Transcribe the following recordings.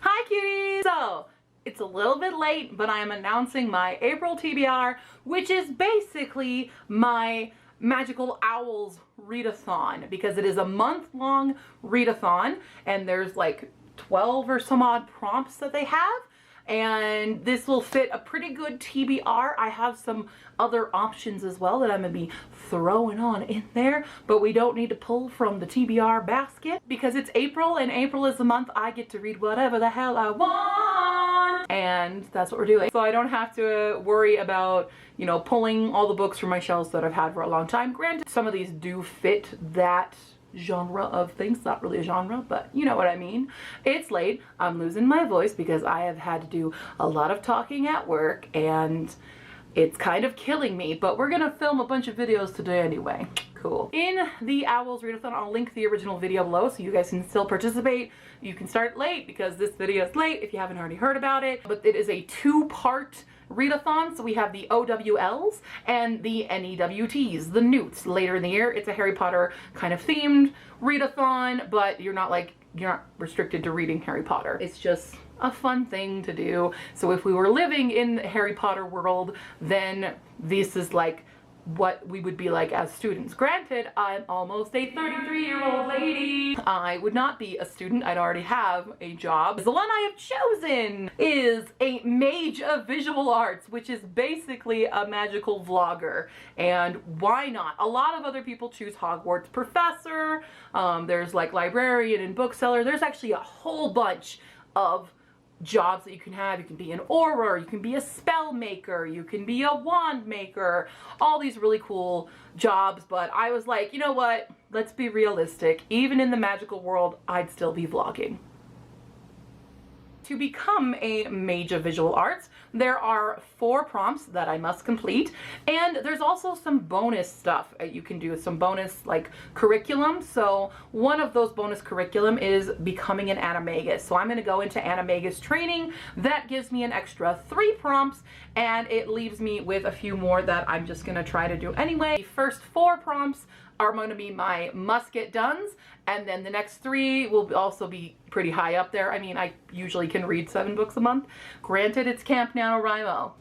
Hi cuties! So, it's a little bit late, but I am announcing my April TBR, which is basically my Magical Owls Readathon, because it is a month-long readathon, and there's like 12 or some odd prompts that they have. And this will fit a pretty good TBR. I have some other options as well that I'm gonna be throwing on in there, but we don't need to pull from the TBR basket because it's April, and April is the month I get to read whatever the hell I want. And that's what we're doing. So I don't have to worry about, you know, pulling all the books from my shelves that I've had for a long time. Granted, some of these do fit that genre of things. Not really a genre, but you know what I mean. It's late. I'm losing my voice because I have had to do a lot of talking at work and it's kind of killing me, but we're gonna film a bunch of videos today anyway. Cool. In the Owls Readathon, I'll link the original video below so you guys can still participate. You can start late because this video is late if you haven't already heard about it, but it is a two-part readathon. So we have the OWLs and the NEWTs, the Newts. Later in the year, it's a Harry Potter kind of themed readathon, but you're not restricted to reading Harry Potter. It's just a fun thing to do. So if we were living in the Harry Potter world, then this is like what we would be like as students. Granted, I'm almost a 33-year-old lady. I would not be a student. I'd already have a job. The one I have chosen is a mage of visual arts, which is basically a magical vlogger. And why not? A lot of other people choose Hogwarts professor. There's like librarian and bookseller. There's actually a whole bunch of jobs that you can have. You can be an auror, you can be a spell maker, you can be a wand maker, all these really cool jobs. But I was like, you know what, let's be realistic. Even in the magical world, I'd still be vlogging. To become a mage of visual arts, there are 4 prompts that I must complete, and there's also some bonus stuff you can do, some bonus like curriculum. So one of those bonus curriculum is becoming an animagus. So I'm going to go into animagus training. That gives me an extra 3 prompts, and it leaves me with a few more that I'm just going to try to do anyway. The first 4 prompts are going to be my must-get dones, and then the next 3 will also be pretty high up there. I mean, I usually can read 7 books a month. Granted, it's Camp NaNoWriMo.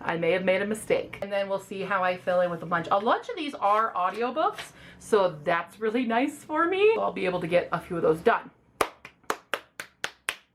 I may have made a mistake. And then we'll see how I fill in with a bunch. A bunch of these are audiobooks, so that's really nice for me. So I'll be able to get a few of those done.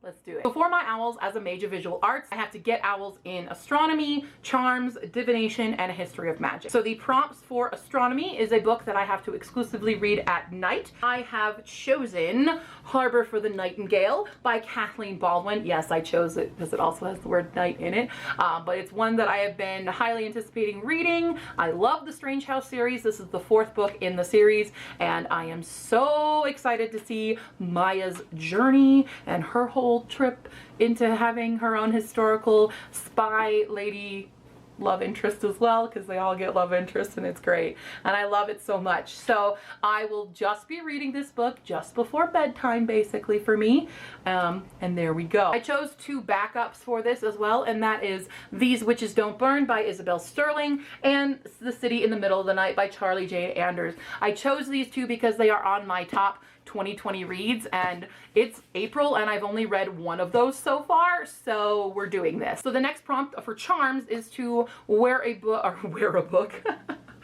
Let's do it. So for my owls as a mage of visual arts, I have to get owls in astronomy, charms, divination, and a history of magic. So the prompts for astronomy is a book that I have to exclusively read at night. I have chosen Harbor for the Nightingale by Kathleen Baldwin. Yes, I chose it because it also has the word night in it. But it's one that I have been highly anticipating reading. I love the Strange House series. This is the 4th book in the series, and I am so excited to see Maya's journey and her whole trip into having her own historical spy lady love interest as well, because they all get love interest and it's great, and I love it so much. So I will just be reading this book just before bedtime basically for me, and there we go. I chose 2 backups for this as well, and that is These Witches Don't Burn by Isabel Sterling and The City in the Middle of the Night by Charlie J. Anders. I chose these 2 because they are on my top 2020 reads, and it's April and I've only read 1 of those so far, so we're doing this. So the next prompt for charms is to wear a book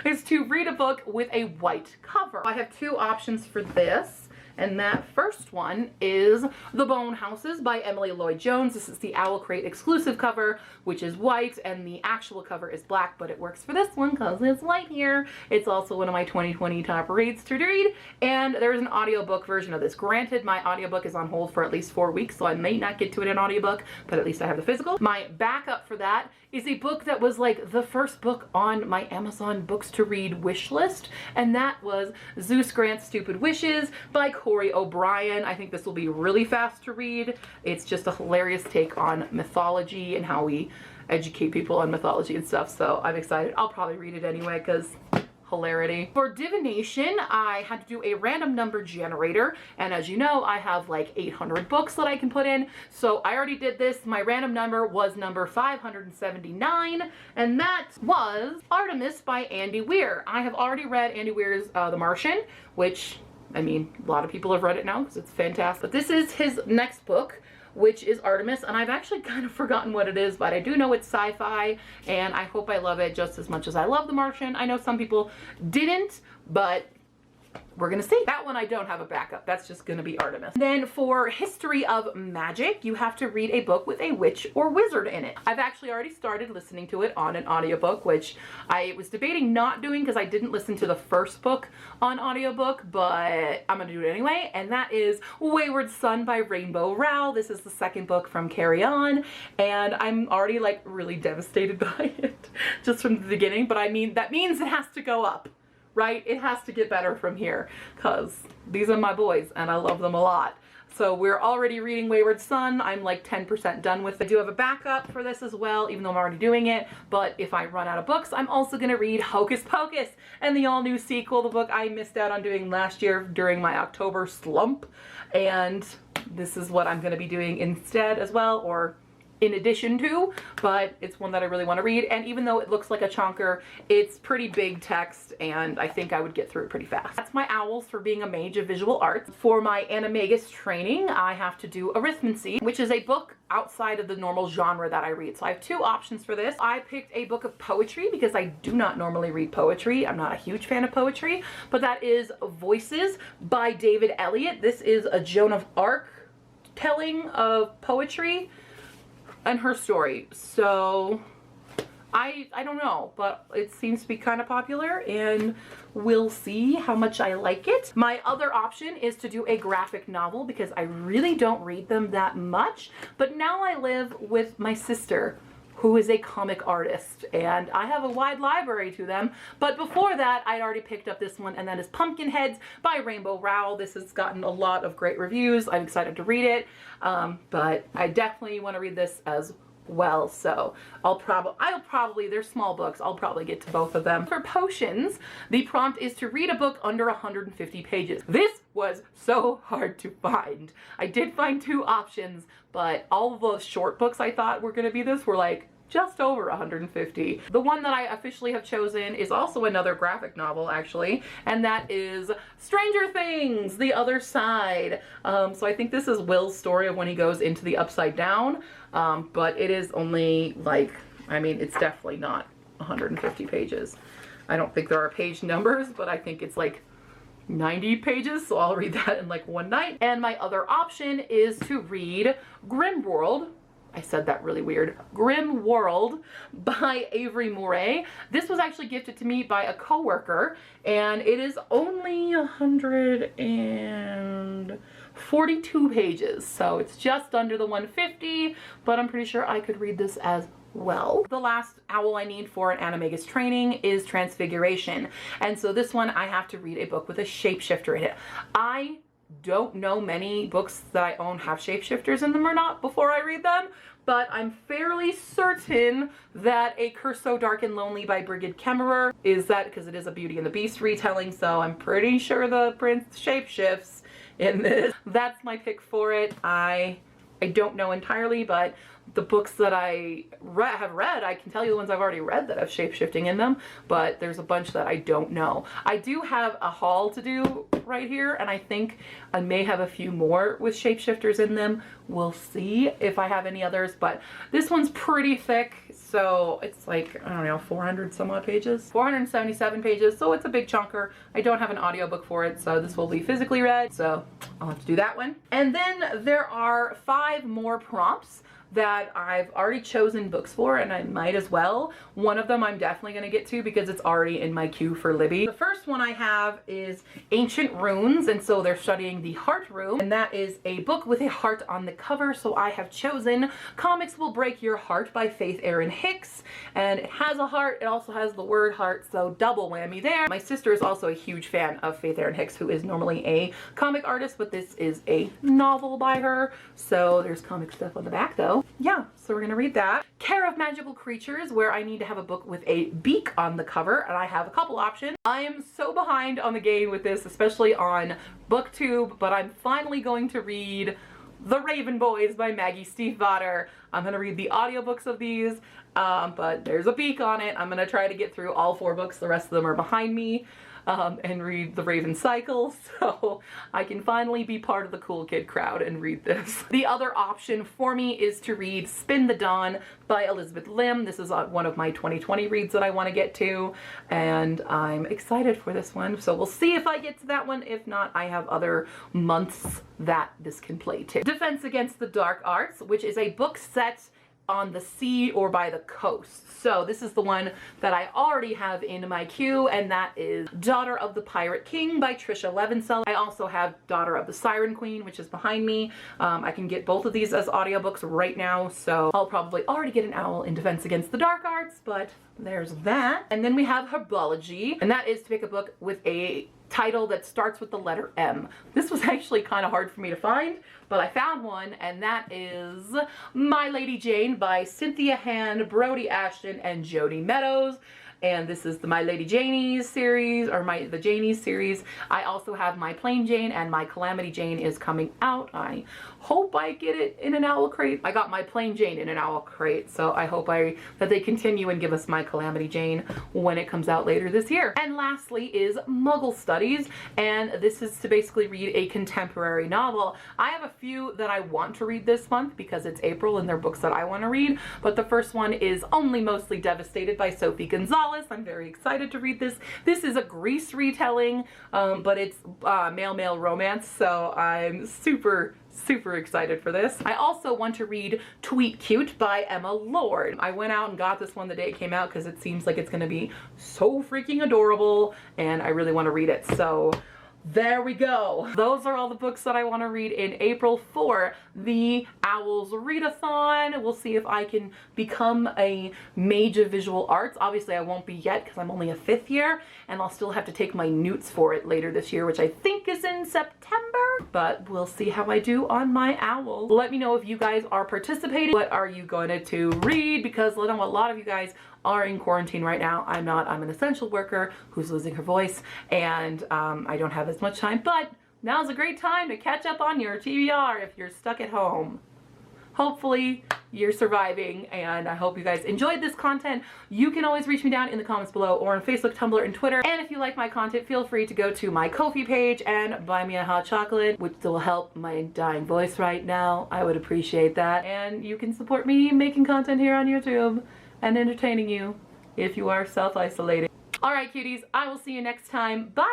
is to read a book with a white cover. I have 2 options for this, and that first one is The Bone Houses by Emily Lloyd Jones. This is the Owl Crate exclusive cover, which is white, and the actual cover is black, but it works for this one because it's white here. It's also one of my 2020 top reads to read, and there's an audiobook version of this. Granted, my audiobook is on hold for at least 4 weeks, so I may not get to it in audiobook, but at least I have the physical. My backup for that is a book that was like the first book on my Amazon books to read wish list, and that was Zeus Grant's Stupid Wishes by Corey O'Brien. I think this will be really fast to read. It's just a hilarious take on mythology and how we educate people on mythology and stuff, so I'm excited. I'll probably read it anyway because hilarity. For divination, I had to do a random number generator, and as you know, I have like 800 books that I can put in, so I already did this. My random number was number 579, and that was Artemis by Andy Weir. I have already read Andy Weir's The Martian, which I mean, a lot of people have read it now because it's fantastic. But this is his next book, which is Artemis, and I've actually kind of forgotten what it is, but I do know it's sci-fi, and I hope I love it just as much as I love The Martian. I know some people didn't, but we're gonna see. That one I don't have a backup. That's just gonna be Artemis. Then for history of magic, you have to read a book with a witch or wizard in it. I've actually already started listening to it on an audiobook, which I was debating not doing because I didn't listen to the first book on audiobook, but I'm gonna do it anyway. And that is Wayward Son by Rainbow Rowell. This is the second book from Carry On, and I'm already like really devastated by it just from the beginning, but I mean, that means it has to go up. Right? It has to get better from here because these are my boys and I love them a lot. So we're already reading Wayward Son. I'm like 10% done with it. I do have a backup for this as well, even though I'm already doing it. But if I run out of books, I'm also going to read Hocus Pocus and the all-new sequel, the book I missed out on doing last year during my October slump. And this is what I'm going to be doing instead as well, or in addition to, but it's one that I really want to read. And even though it looks like a chonker, it's pretty big text and I think I would get through it pretty fast. That's my owls for being a mage of visual arts. For my animagus training, I have to do Arithmancy, which is a book outside of the normal genre that I read. So I have two options for this. I picked a book of poetry because I do not normally read poetry. I'm not a huge fan of poetry, but that is Voices by David Eliot. This is a Joan of Arc telling of poetry and her story. So I don't know, but it seems to be kind of popular and we'll see how much I like it. My other option is to do a graphic novel because I really don't read them that much, but now I live with my sister who is a comic artist and I have a wide library to them. But before that, I'd already picked up this one, and that is Pumpkinheads by Rainbow Rowell. This has gotten a lot of great reviews. I'm excited to read it, but I definitely want to read this as well. So I'll probably, they're small books, I'll probably get to both of them. For potions, the prompt is to read a book under 150 pages. This was so hard to find. I did find two options, but all of those short books I thought were going to be this were like just over 150. The one that I officially have chosen is also another graphic novel, actually, and that is Stranger Things, The Other Side. So I think this is Will's story of when he goes into the Upside Down, but it is only like, I mean, it's definitely not 150 pages. I don't think there are page numbers, but I think it's like 90 pages, so I'll read that in like one night. And my other option is to read Grimworld. I said that really weird. Grimworld by Avery Murray. This was actually gifted to me by a coworker, and it is only 142 pages, so it's just under the 150, but I'm pretty sure I could read this as well. The last owl I need for an animagus training is Transfiguration, and so this one I have to read a book with a shapeshifter in it. I don't know many books that I own have shapeshifters in them or not before I read them, but I'm fairly certain that A Curse So Dark and Lonely by Brigid Kemmerer is that, because it is a Beauty and the Beast retelling, so I'm pretty sure the prince shapeshifts in this. That's my pick for it. I don't know entirely, but the books that I have read, I can tell you the ones I've already read that have shapeshifting in them, but there's a bunch that I don't know. I do have a haul to do right here, and I think I may have a few more with shapeshifters in them. We'll see if I have any others, but this one's pretty thick, so it's like, I don't know, 400 some odd pages, 477 pages, so it's a big chunker. I don't have an audiobook for it, so this will be physically read, so I'll have to do that one. And then there are 5 more prompts that I've already chosen books for, and I might as well. One of them I'm definitely going to get to because it's already in my queue for Libby. The first one I have is Ancient Runes, and so they're studying the Heart Room, and that is a book with a heart on the cover, so I have chosen Comics Will Break Your Heart by Faith Erin Hicks, and it has a heart, it also has the word heart, so double whammy there. My sister is also a huge fan of Faith Erin Hicks, who is normally a comic artist, but this is a novel by her, so there's comic stuff on the back though. Yeah, so we're gonna read that. Care of Magical Creatures, where I need to have a book with a beak on the cover, and I have a couple options. I am so behind on the game with this, especially on BookTube, but I'm finally going to read The Raven Boys by Maggie Stiefvater. I'm gonna read the audiobooks of these, but there's a beak on it. I'm gonna try to get through all 4 books. The rest of them are behind me. and read The Raven Cycle, so I can finally be part of the cool kid crowd and read this. The other option for me is to read Spin the Dawn by Elizabeth Lim. This is one of my 2020 reads that I want to get to, and I'm excited for this one. So we'll see if I get to that one. If not, I have other months that this can play too. Defense Against the Dark Arts, which is a book set on the sea or by the coast. So this is the one that I already have in my queue, and that is Daughter of the Pirate King by Trisha Leventhal. I also have Daughter of the Siren Queen, which is behind me. I can get both of these as audiobooks right now, so I'll probably already get an owl in Defense Against the Dark Arts, but there's that. And then we have Herbology, and that is to pick a book with a title that starts with the letter M. This was actually kind of hard for me to find, but I found one, and that is My Lady Jane by Cynthia Hand, Brody Ashton, and Jody Meadows. And this is the My Lady Janie's series, or the Janie's series. I also have My Plain Jane, and My Calamity Jane is coming out. I hope I get it in an owl crate. I got My Plain Jane in an owl crate, so I hope that they continue and give us My Calamity Jane when it comes out later this year. And lastly is Muggle Studies, and this is to basically read a contemporary novel. I have a few that I want to read this month because it's April and they're books that I want to read, but the first one is Only Mostly Devastated by Sophie Gonzalez. I'm very excited to read this. This is a Grease retelling, but it's male-male romance, so I'm super excited for this. I also want to read Tweet Cute by Emma Lord. I went out and got this one the day it came out because it seems like it's going to be so freaking adorable, and I really want to read it. So there we go. Those are all the books that I want to read in April for the Owls Readathon. We'll see if I can become a mage of visual arts. Obviously I won't be yet because I'm only a 5th year, and I'll still have to take my newts for it later this year, which I think is in September, but we'll see how I do on my owl. Let me know if you guys are participating. What are you going to read? Because I know a lot of you guys are in quarantine right now. I'm not. I'm an essential worker who's losing her voice, and I don't have as much time, but now's a great time to catch up on your TBR if you're stuck at home. Hopefully you're surviving, and I hope you guys enjoyed this content. You can always reach me down in the comments below or on Facebook, Tumblr, and Twitter. And if you like my content, feel free to go to my Ko-fi page and buy me a hot chocolate, which will help my dying voice right now. I would appreciate that. And you can support me making content here on YouTube and entertaining you if you are self-isolating. All right, cuties, I will see you next time. Bye!